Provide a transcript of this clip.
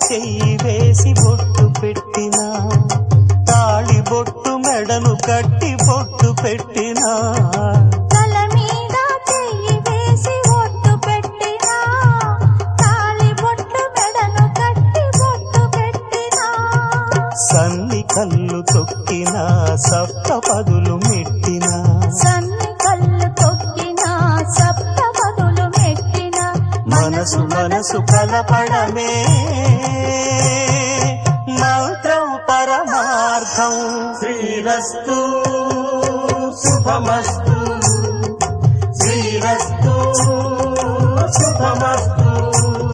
చెయ్యి వేసి బొట్టు పెట్టినా తాళి బొట్టు మెడను కట్టి బొట్టు పెట్టినా తల మీద చెయ్యి వేసి బొట్టు పెట్టినా తాళి బొట్టు మెడను కట్టి బొట్టు పెట్టినా సన్ని కళ్ళు తొక్కినా సప్త పదులు మెట్టినా సన్ని కళ్ళు తొక్కినా సప్త పదులు మెట్టినా మనసు మనసు కలపడమే మంత్రం పరమార్థం శ్రీరస్తు శుభమస్తు శ్రీరస్తు శుభమస్తు